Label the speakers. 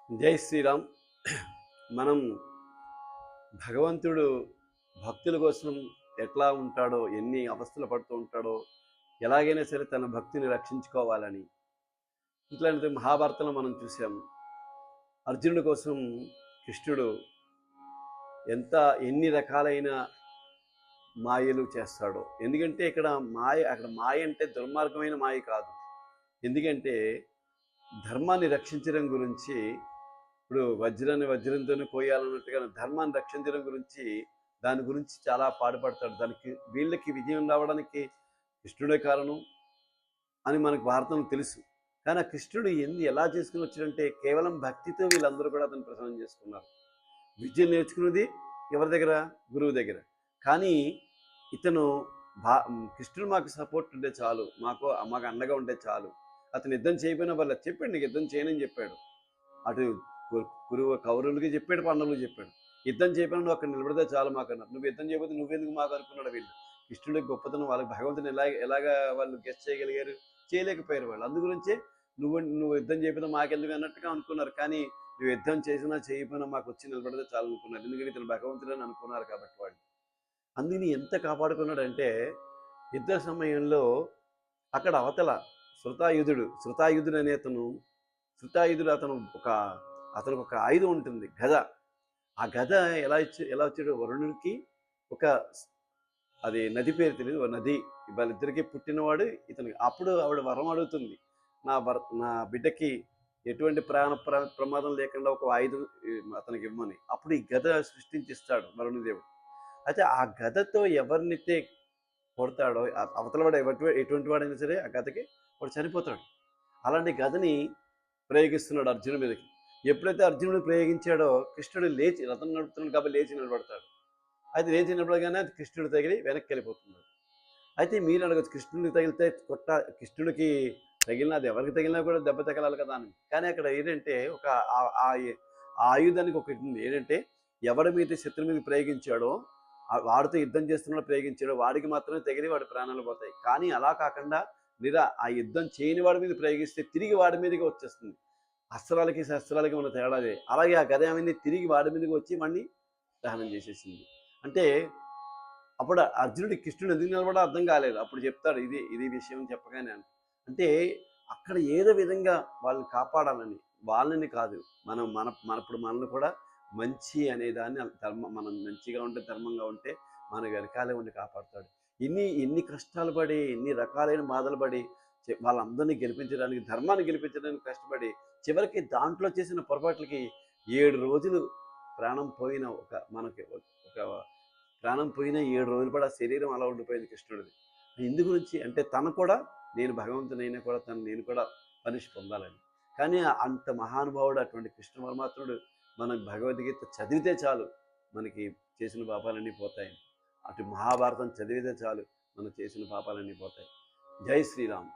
Speaker 1: జై శ్రీరామ్. మనం భగవంతుడు భక్తుల కోసం ఎట్లా ఉంటాడో, ఎన్ని అవస్థలు పడుతూ ఉంటాడో, ఎలాగైనా సరే తన భక్తిని రక్షించుకోవాలని ఇట్లాంటి మహాభారతంలో మనం చూసాము. అర్జునుడి కోసం కృష్ణుడు ఎన్ని రకాలైన మాయలు చేస్తాడో. ఎందుకంటే అక్కడ మాయ అంటే దుర్మార్గమైన మాయ కాదు. ఎందుకంటే ధర్మాన్ని రక్షించడం గురించి, ఇప్పుడు వజ్రాన్ని వజ్రంతోనే కోయాలన్నట్టుగా ధర్మాన్ని రక్షించడం గురించి, దాని గురించి చాలా పాటుపడతాడు. వీళ్ళకి విజయం రావడానికి కృష్ణుడే కారణం అని మనకు భారతం తెలుసు. కానీ ఆ కృష్ణుడు ఎలా చేసుకుని వచ్చాడంటే కేవలం భక్తితో వీళ్ళందరూ కూడా అతను ప్రసన్నం చేసుకున్నారు. విద్యను నేర్చుకున్నది ఎవరి దగ్గర? గురువు దగ్గర. కానీ ఇతను కృష్ణుడు మాకు సపోర్ట్ ఉంటే చాలు, మాకు అండగా ఉంటే చాలు, అతను యుద్ధం చేయకపోయినా వాళ్ళ చెప్పాడు, నీకు యుద్ధం చేయనని చెప్పాడు. అటు గురువు కౌరవులకి చెప్పాడు, పాండవులకి చెప్పాడు. యుద్ధం చేయకపోయినా నువ్వు అక్కడ నిలబడితే చాలు మాకు అన్నారు. నువ్వు యుద్ధం చేయకపోతే నువ్వెందుకు మాకు అనుకున్నాడు వీళ్ళు. కృష్ణుడికి గొప్పతనం, వాళ్ళకి భగవంతుని ఎలాగా వాళ్ళు గెస్ట్ చేయగలిగారు? చేయలేకపోయారు వాళ్ళు. అందుగురించే నువ్వు యుద్ధం చేయకపోతే మాకెందుకు అన్నట్టుగా అనుకున్నారు. కానీ నువ్వు యుద్ధం చేసినా చేయకపోయినా మాకు వచ్చి నిలబడితే చాలు అనుకున్నారు. ఎందుకంటే ఇతను భగవంతుడు అని అనుకున్నారు కాబట్టి వాళ్ళు. అందుకని ఎంత కాపాడుకున్నాడంటే యుద్ధ సమయంలో అక్కడ అవతల శృతాయుధుడు అనే అతనికి ఒక ఆయుధం ఉంటుంది, గద. ఆ గద ఎలా వచ్చాడు వరుణుడికి? అది నది పేరు తెలియదు, నది. వాళ్ళిద్దరికీ పుట్టినవాడు ఇతనికి. అప్పుడు ఆవిడ వరం అడుగుతుంది, నా బిడ్డకి ఎటువంటి ప్రమాదం లేకుండా ఒక ఆయుధం అతనికి ఇవ్వమని. అప్పుడు ఈ గద సృష్టించిస్తాడు వరుణదేవుడు. అయితే ఆ గదతో ఎవరినైతే కొడతాడో, అవతల వాడు ఎటువంటి వాడైనా సరే ఆ గదకి వాడు చనిపోతాడు. అలాంటి గదని ప్రయోగిస్తున్నాడు అర్జునుడి మీదకి. ఎప్పుడైతే అర్జునుడు ప్రయోగించాడో కృష్ణుడు లేచి, రథం నడుపుతున్నాడు కాబట్టి లేచి నిలబడతాడు. అయితే లేచి నిలబడగానే అది కృష్ణుడు తగిలి వెనక్కి వెళ్ళిపోతున్నాడు. అయితే మీరు అడగచ్చు, కృష్ణుడికి తగిలితే కృష్ణుడికి తగిలినా, అది ఎవరికి తగిలినా కూడా దెబ్బ తగలాలి కదా అని. కానీ అక్కడ ఏంటంటే ఆ ఆయుధానికి ఒకటి ఉంది. ఏంటంటే ఎవరి మీద శత్రు మీద ప్రయోగించాడో, వాడితో యుద్ధం చేస్తున్న ప్రయోగించాడో వాడికి మాత్రమే తగిలి వాడి ప్రాణాలు పోతాయి. కానీ అలా కాకుండా ఆ యుద్ధం చేయని వాడి మీద ప్రయోగిస్తే తిరిగి వాడి మీదకి వచ్చేస్తుంది. అస్త్రాలకి శస్త్రాలకి ఉన్న తేడాదే. అలాగే ఆ గద ఏమైంది, తిరిగి వాడి మీదకి వచ్చి వాడిని దహనం చేసేసింది. అంటే అప్పుడు అర్జునుడి కృష్ణుడు ఎందుకు నిలబడో అర్థం కాలేదు. అప్పుడు చెప్తాడు, ఇది విషయం చెప్పగానే. అంటే అక్కడ ఏదో విధంగా వాళ్ళని కాపాడాలని, వాళ్ళని కాదు, ఇప్పుడు మనల్ని కూడా మంచి అనేదాన్ని మనం మంచిగా ఉంటే, ధర్మంగా ఉంటే మన వెనకాలే ఉండి కాపాడుతాడు. ఎన్ని కష్టాలు పడి, ఎన్ని రకాలైన బాధలు పడి వాళ్ళందరినీ గెలిపించడానికి, ధర్మాన్ని గెలిపించడానికి కష్టపడి చివరికి దాంట్లో చేసిన పొరపాట్లకి 7 రోజులు ప్రాణం పోయిన ప్రాణం పోయిన 7 రోజులు కూడా శరీరం అలా ఉండిపోయింది కృష్ణుడిది. ఎందు గురించి అంటే తను కూడా, నేను భగవంతునైనా కూడా నేను కూడా పనిష్ పొందాలని. కానీ అంత మహానుభావుడు అటువంటి కృష్ణ పరమాత్ముడు మనం భగవద్గీత చదివితే చాలు మనకి చేసిన పాపాలన్నీ పోతాయి. అటు మహాభారతం చదివితే చాలు మనం చేసిన పాపాలన్నీ పోతాయి. జై శ్రీరామ్.